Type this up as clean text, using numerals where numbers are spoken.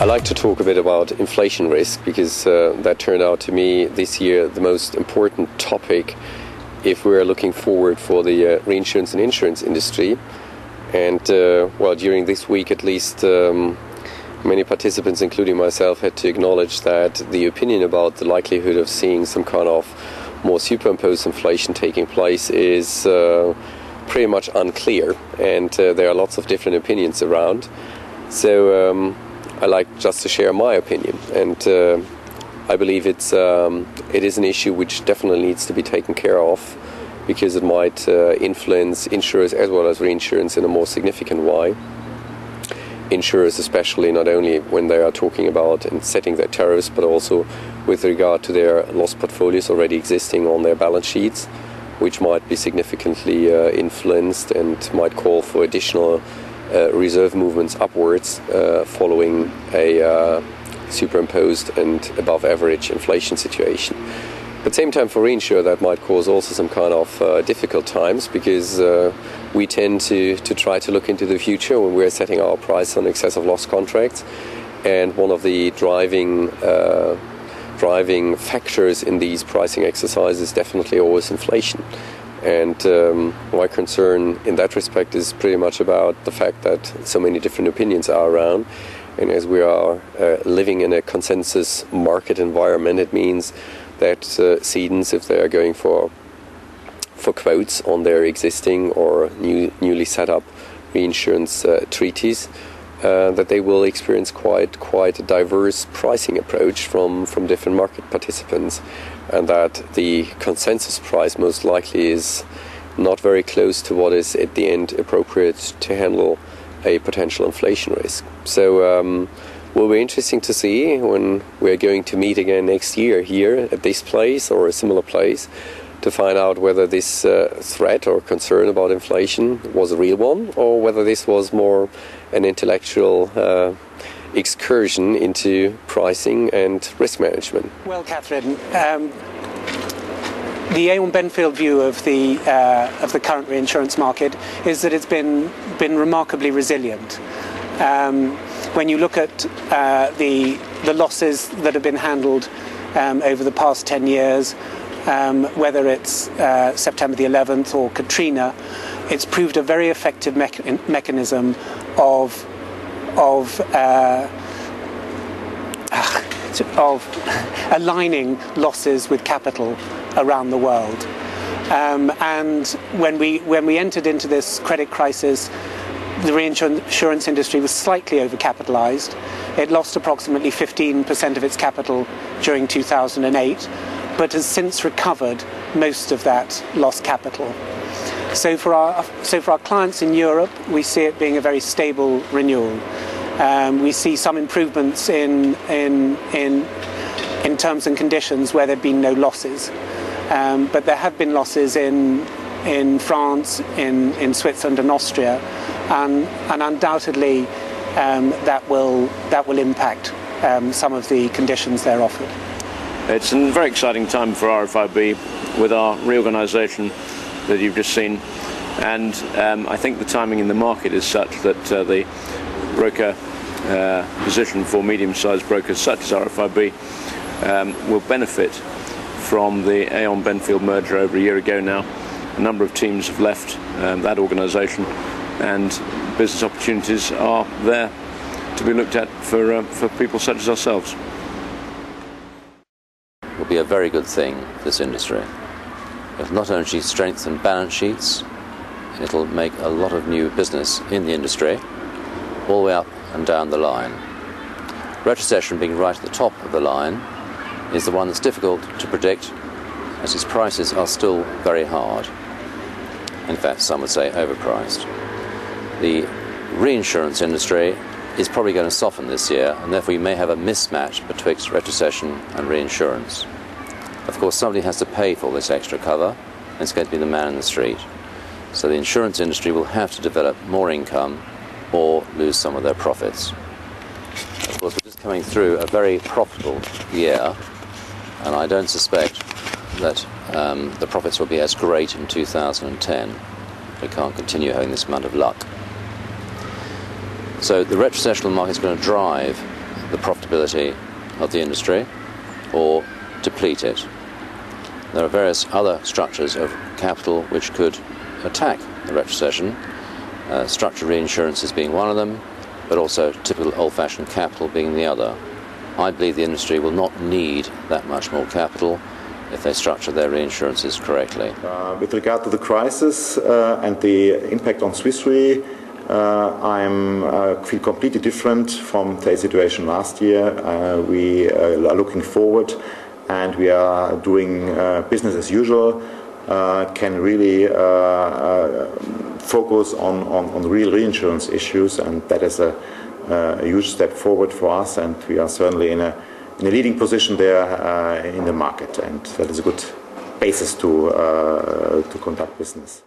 I like to talk a bit about inflation risk because that turned out to me this year the most important topic if we're looking forward for the reinsurance and insurance industry. And well, during this week at least, many participants, including myself, had to acknowledge that the opinion about the likelihood of seeing some kind of more superimposed inflation taking place is pretty much unclear, and there are lots of different opinions around. So I like just to share my opinion, and I believe it is an issue which definitely needs to be taken care of, because it might influence insurers as well as reinsurance in a more significant way. Insurers especially, not only when they are talking about and setting their tariffs, but also with regard to their loss portfolios already existing on their balance sheets, which might be significantly influenced and might call for additional reserve movements upwards following a superimposed and above average inflation situation. At the same time, for reinsurer, that might cause also some kind of difficult times, because we tend to try to look into the future when we're setting our price on excess of loss contracts, and one of the driving factors in these pricing exercises is definitely always inflation. And my concern in that respect is pretty much about the fact that so many different opinions are around, and as we are living in a consensus market environment, it means that cedents, if they are going for quotes on their existing or newly set up reinsurance treaties, that they will experience quite a diverse pricing approach from different market participants, and that the consensus price most likely is not very close to what is at the end appropriate to handle a potential inflation risk. So will be interesting to see when we're going to meet again next year here at this place or a similar place, to find out whether this threat or concern about inflation was a real one, or whether this was more an intellectual excursion into pricing and risk management. Well, Katherine, the Aon Benfield view of the current reinsurance market is that it's been remarkably resilient. When you look at the losses that have been handled over the past 10 years, whether it's September the 11th or Katrina, it's proved a very effective mechanism of aligning losses with capital around the world. And when we entered into this credit crisis, the reinsurance industry was slightly overcapitalized. It lost approximately 15% of its capital during 2008, but has since recovered most of that lost capital. So for our clients in Europe, we see it being a very stable renewal. We see some improvements in terms and conditions where there have been no losses, but there have been losses in France, in Switzerland and Austria, and undoubtedly that will impact some of the conditions they're offered. It's a very exciting time for RFIB with our reorganisation that you've just seen, and I think the timing in the market is such that the broker position for medium-sized brokers such as RFIB will benefit from the Aon Benfield merger over a year ago now. A number of teams have left that organisation, and business opportunities are there to be looked at for people such as ourselves. It will be a very good thing for this industry. It'll not only strengthen balance sheets, it'll make a lot of new business in the industry, all the way up and down the line. Retrocession, being right at the top of the line, is the one that's difficult to predict, as its prices are still very hard. In fact, some would say overpriced. The reinsurance industry is probably going to soften this year, and therefore you may have a mismatch betwixt retrocession and reinsurance. Of course, somebody has to pay for this extra cover, and it's going to be the man in the street. So the insurance industry will have to develop more income or lose some of their profits. Of course, we're just coming through a very profitable year, and I don't suspect that the profits will be as great in 2010. We can't continue having this amount of luck. So the retrocessional market is going to drive the profitability of the industry or deplete it. There are various other structures of capital which could attack the retrocession, structured reinsurance as being one of them, but also typical old-fashioned capital being the other. I believe the industry will not need that much more capital if they structure their reinsurances correctly. With regard to the crisis and the impact on Swiss Re, I feel completely different from the situation last year. We are looking forward and we are doing business as usual, can really focus on real reinsurance issues, and that is a huge step forward for us, and we are certainly in a leading position there in the market, and that is a good basis to conduct business.